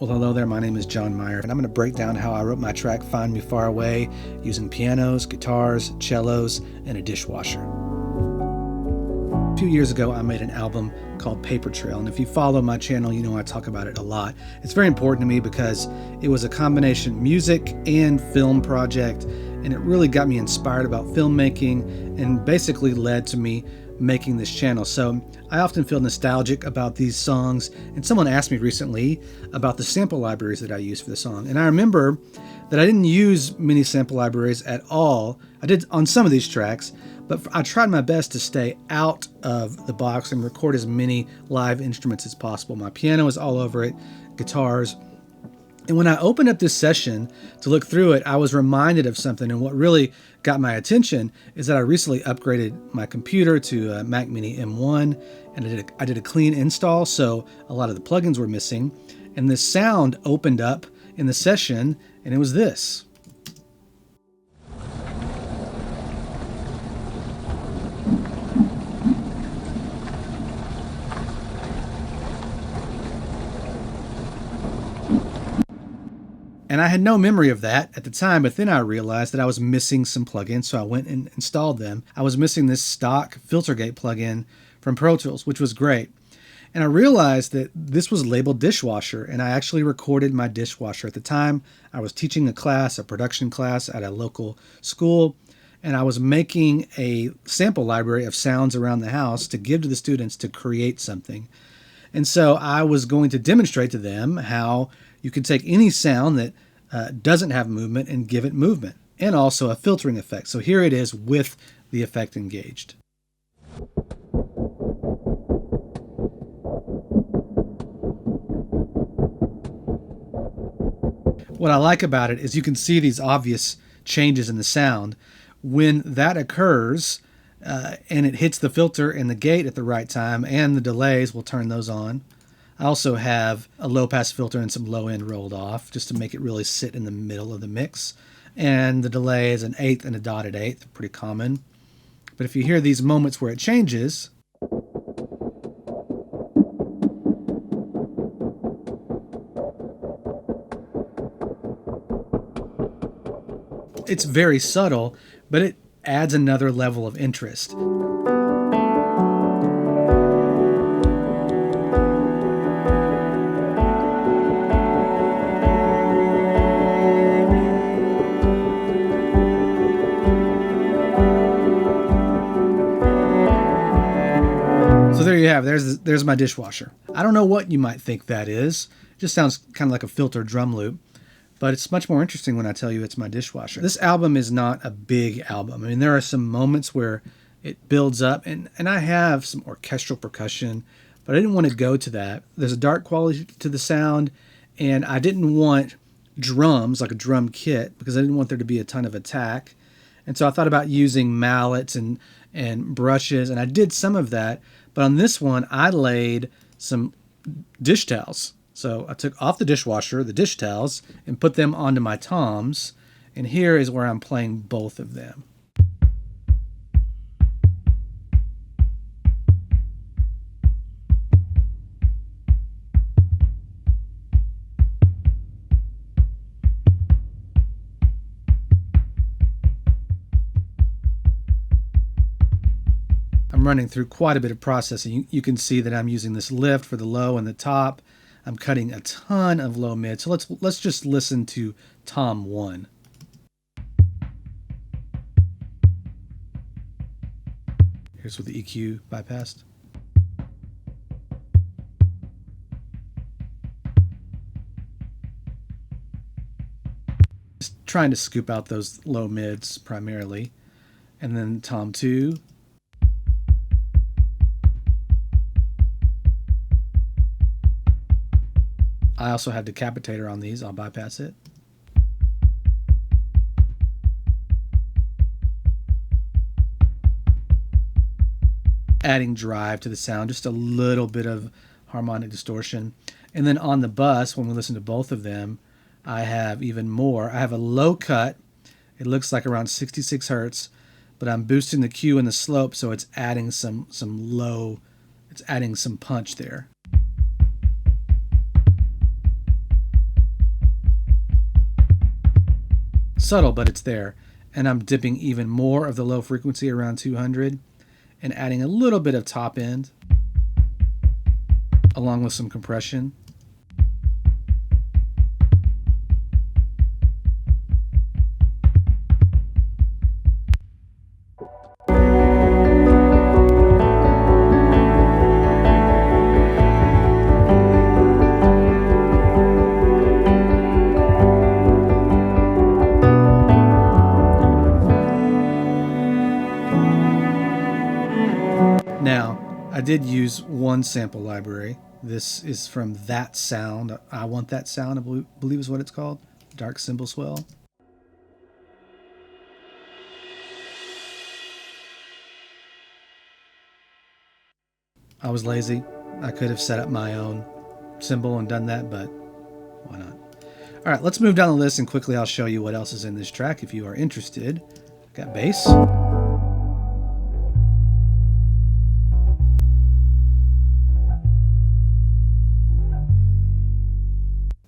Well, hello there, my name is John Meyer, and I'm going to break down how I wrote my track Find Me Far Away using pianos, guitars, cellos, and a dishwasher. A few years ago, I made an album called Paper Trail, and if you follow my channel, you know I talk about it a lot. It's very important to me because it was a combination music and film project, and it really got me inspired about filmmaking and basically led to me making this channel. So I often feel nostalgic about these songs, and someone asked me recently about the sample libraries that I use for the song, and I remember that I didn't use many sample libraries at all. I did on some of these tracks, but I tried my best to stay out of the box and record as many live instruments as possible. My piano is all over it, guitars. And when I opened up this session to look through it, I was reminded of something. And what really got my attention is that I recently upgraded my computer to a Mac Mini M1, and I did a clean install, so a lot of the plugins were missing. And this sound opened up in the session, and it was this. And I had no memory of that at the time, but then I realized that I was missing some plugins, so I went and installed them. I was missing this stock FilterGate plugin from Pro Tools, which was great. And I realized that this was labeled Dishwasher, and I actually recorded my Dishwasher. At the time, I was teaching a class, a production class at a local school, and I was making a sample library of sounds around the house to give to the students to create something. And so I was going to demonstrate to them how you can take any sound that doesn't have movement and give it movement, and also a filtering effect. So here it is with the effect engaged. What I like about it is you can see these obvious changes in the sound. When that occurs and it hits the filter and the gate at the right time, and the delays, we'll turn those on. I also have a low-pass filter and some low-end rolled off just to make it really sit in the middle of the mix. And the delay is an eighth and a dotted eighth, pretty common. But if you hear these moments where it changes, it's very subtle, but it adds another level of interest. So there you have, there's my dishwasher. I don't know what you might think that is. It just sounds kind of like a filtered drum loop, but it's much more interesting when I tell you it's my dishwasher. This album is not a big album. I mean, there are some moments where it builds up, and I have some orchestral percussion, but I didn't want to go to that. There's a dark quality to the sound, and I didn't want drums, like a drum kit, because I didn't want there to be a ton of attack. And so I thought about using mallets and brushes, and I did some of that. But on this one, I laid some dish towels. So I took off the dishwasher, the dish towels, and put them onto my toms. And here is where I'm playing both of them. I'm running through quite a bit of processing. You can see that I'm using this lift for the low and the top. I'm cutting a ton of low mid. So let's just listen to Tom 1. Here's with the EQ bypassed. Just trying to scoop out those low mids primarily. And then Tom 2. I also have decapitator on these. I'll bypass it. Adding drive to the sound, just a little bit of harmonic distortion. And then on the bus, when we listen to both of them, I have even more. I have a low cut. It looks like around 66 hertz, but I'm boosting the Q and the slope, so it's adding some low, it's adding some punch there. Subtle, but it's there. And I'm dipping even more of the low frequency around 200 and adding a little bit of top end along with some compression. Now, I did use one sample library. This is from That Sound. I Want That Sound, I believe is what it's called. Dark cymbal swell. I was lazy. I could have set up my own cymbal and done that, but why not? All right, let's move down the list and quickly I'll show you what else is in this track if you are interested. Got bass.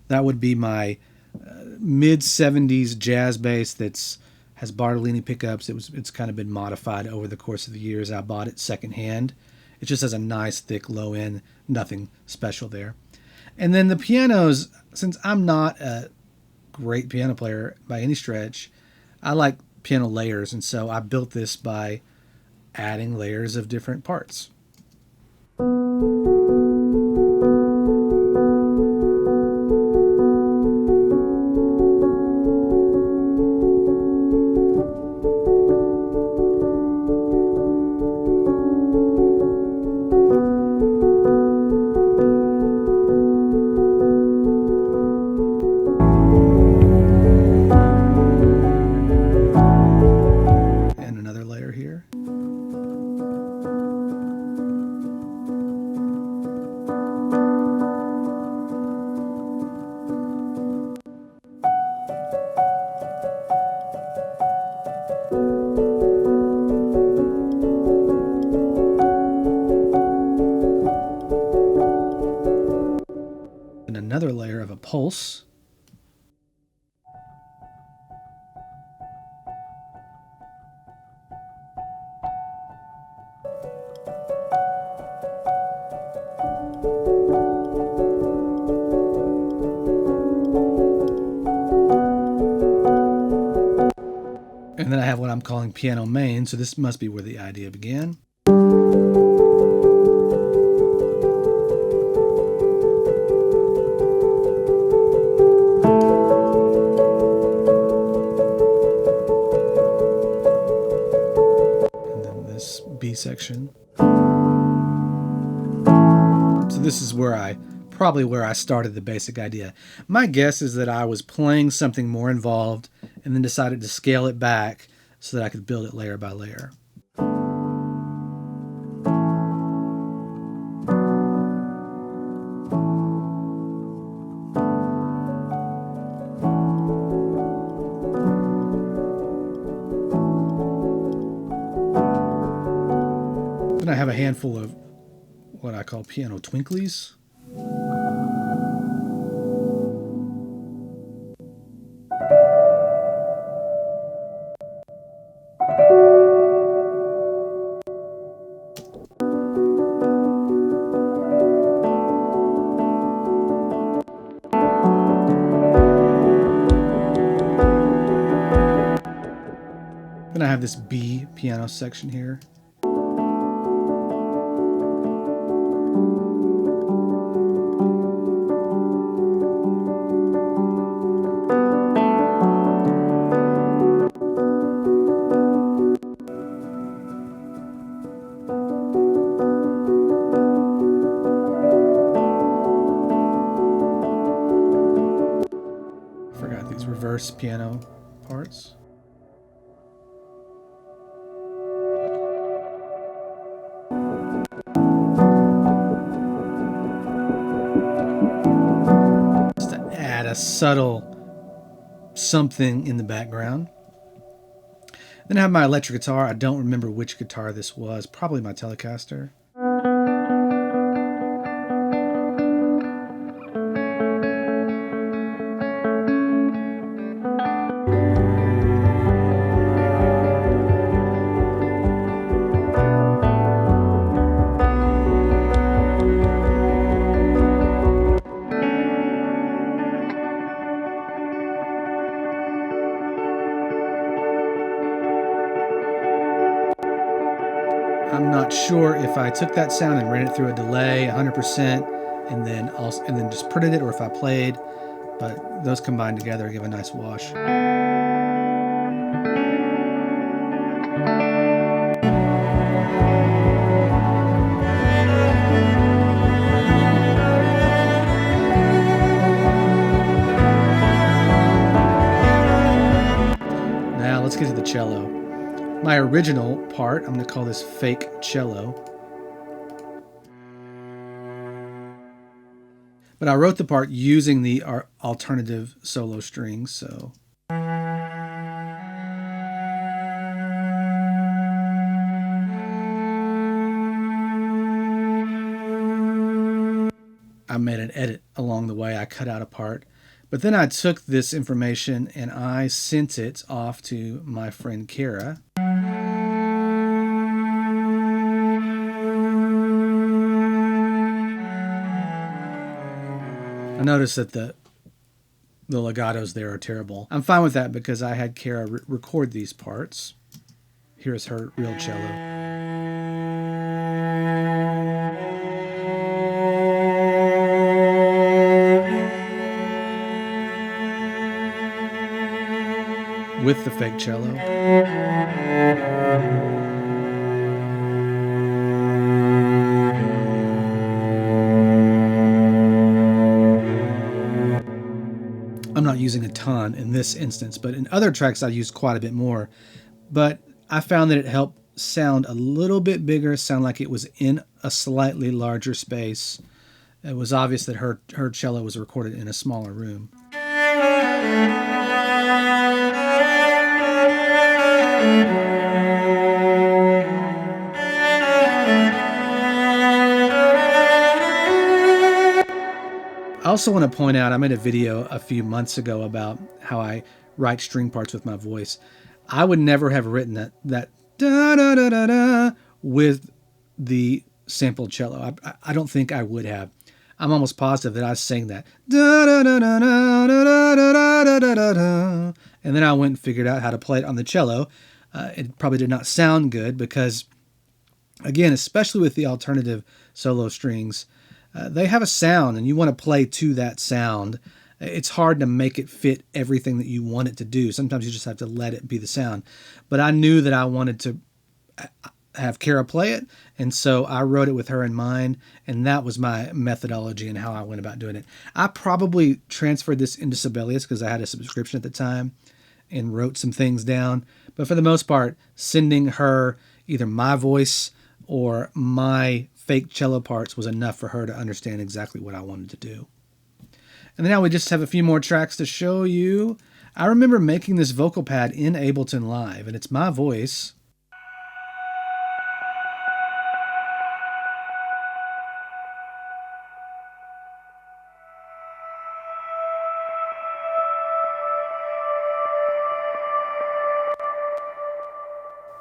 That would be my mid-70s jazz bass that's has Bartolini pickups. It's kind of been modified over the course of the years. I bought it secondhand. It just has a nice thick low end, nothing special there. And then the pianos, since I'm not a great piano player by any stretch, I like piano layers, and so I built this by adding layers of different parts. Another layer of a pulse. And then I have what I'm calling piano main, so this must be where the idea began. B section. So this is probably where I started the basic idea. My guess is that I was playing something more involved and then decided to scale it back so that I could build it layer by layer. Then I have a handful of what I call piano twinklies. Then I have this B piano section here. Forgot these reverse piano parts. A subtle something in the background. Then I have my electric guitar. I don't remember which guitar this was. Probably my Telecaster. I'm not sure if I took that sound and ran it through a delay 100% and then just printed it, or if I played, but those combined together give a nice wash. Now let's get to the cello. My original part, I'm going to call this fake cello. But I wrote the part using the alternative solo strings, so. I made an edit along the way. I cut out a part. But then I took this information and I sent it off to my friend Kara. I noticed that the legatos there are terrible. I'm fine with that because I had Kara record these parts. Here's her real cello. With the fake cello. I'm not using a ton in this instance, but in other tracks I use quite a bit more. But I found that it helped sound a little bit bigger, sound like it was in a slightly larger space. It was obvious that her cello was recorded in a smaller room. I also want to point out, I made a video a few months ago about how I write string parts with my voice. I would never have written that da da da da da with the sampled cello. I don't think I would have. I'm almost positive that I sang that da da da da da da da da da da da, and then I went and figured out how to play it on the cello. It probably did not sound good because, again, especially with the alternative solo strings, they have a sound and you want to play to that sound. It's hard to make it fit everything that you want it to do. Sometimes you just have to let it be the sound. But I knew that I wanted to have Kara play it, and so I wrote it with her in mind, and that was my methodology and how I went about doing it. I probably transferred this into Sibelius because I had a subscription at the time and wrote some things down. But for the most part, sending her either my voice or my fake cello parts was enough for her to understand exactly what I wanted to do. And then now we just have a few more tracks to show you. I remember making this vocal pad in Ableton Live, and it's my voice.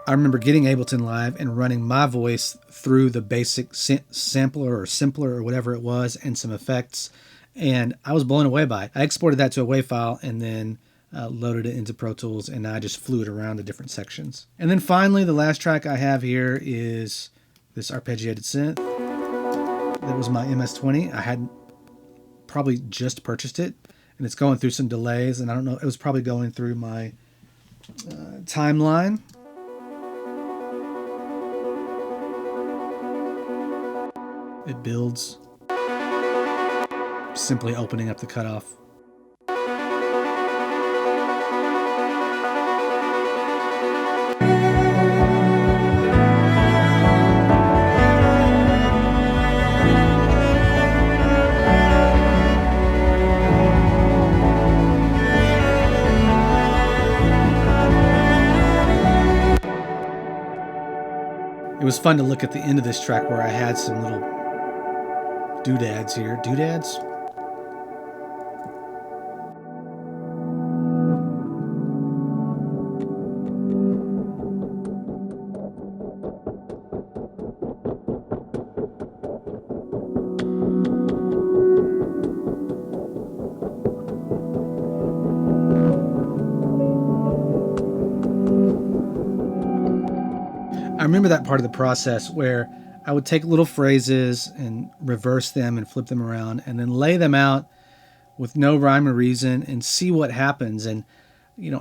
I remember getting Ableton Live and running my voice through the basic sampler or simpler or whatever it was and some effects, and I was blown away by it. I exported that to a WAV file and then loaded it into Pro Tools, and I just flew it around to different sections. And then finally, the last track I have here is this arpeggiated synth. That was my MS20. I had probably just purchased it, and it's going through some delays, and I don't know, it was probably going through my timeline. It builds, simply opening up the cutoff. It was fun to look at the end of this track where I had some little doodads here. Doodads? I remember that part of the process where I would take little phrases and reverse them and flip them around and then lay them out with no rhyme or reason and see what happens. And,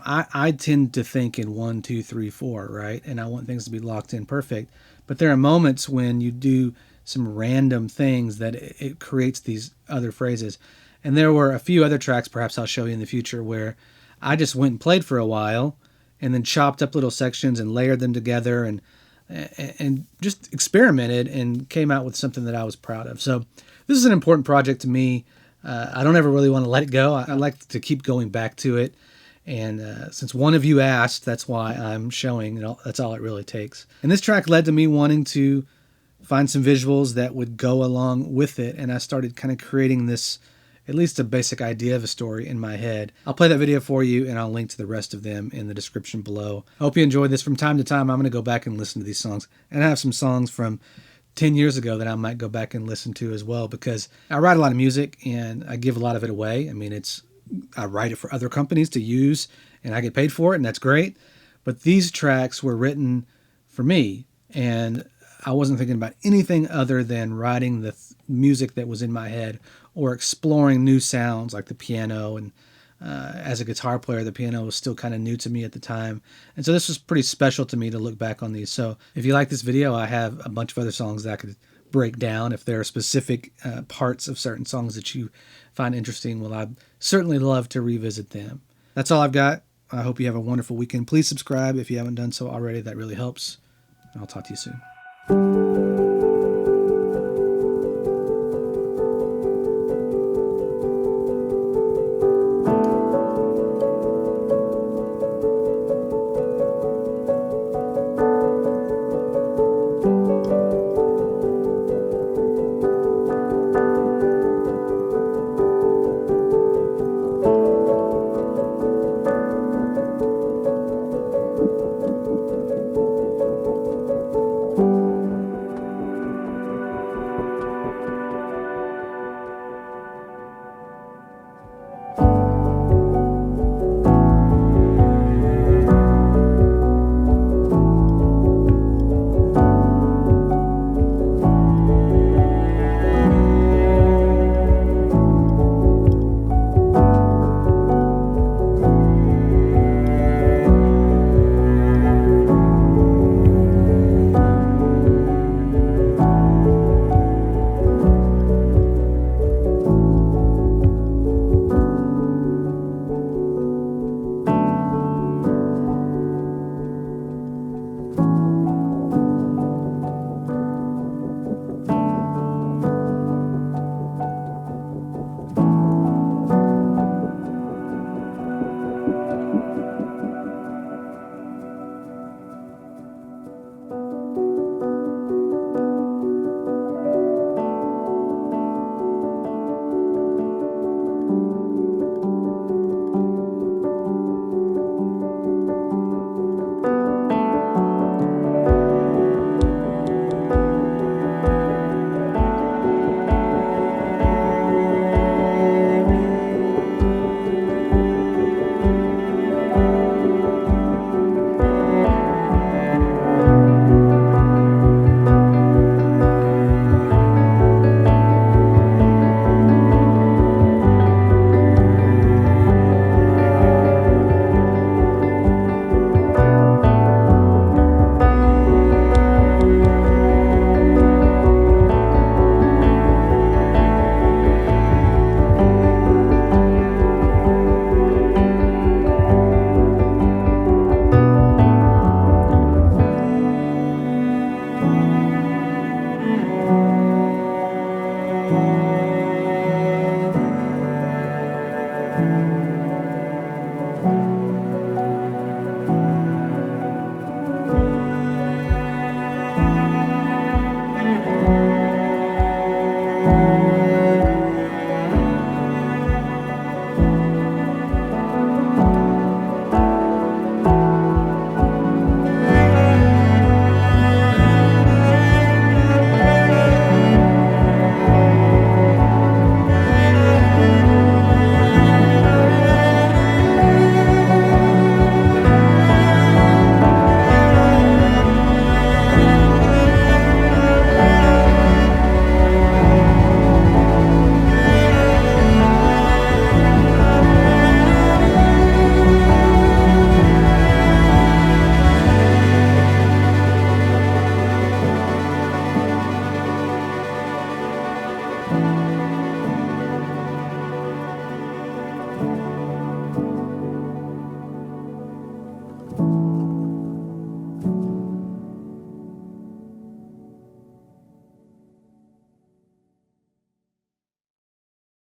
I tend to think in 1, 2, 3, 4, right? And I want things to be locked in perfect. But there are moments when you do some random things that it creates these other phrases. And there were a few other tracks, perhaps I'll show you in the future, where I just went and played for a while and then chopped up little sections and layered them together and just experimented and came out with something that I was proud of. So this is an important project to me. I don't ever really want to let it go. I like to keep going back to it. And since one of you asked, that's why I'm showing. That's all it really takes. And this track led to me wanting to find some visuals that would go along with it. And I started kind of creating this, at least a basic idea of a story in my head. I'll play that video for you, and I'll link to the rest of them in the description below. I hope you enjoyed this. From time to time, I'm going to go back and listen to these songs. And I have some songs from 10 years ago that I might go back and listen to as well, because I write a lot of music and I give a lot of it away. I mean, I write it for other companies to use and I get paid for it, and that's great. But these tracks were written for me, and I wasn't thinking about anything other than writing the music that was in my head or exploring new sounds like the piano. And as a guitar player, the piano was still kind of new to me at the time. And so this was pretty special to me to look back on these. So if you like this video, I have a bunch of other songs that I could break down. If there are specific parts of certain songs that you find interesting, well, I'd certainly love to revisit them. That's all I've got. I hope you have a wonderful weekend. Please subscribe if you haven't done so already. That really helps. I'll talk to you soon.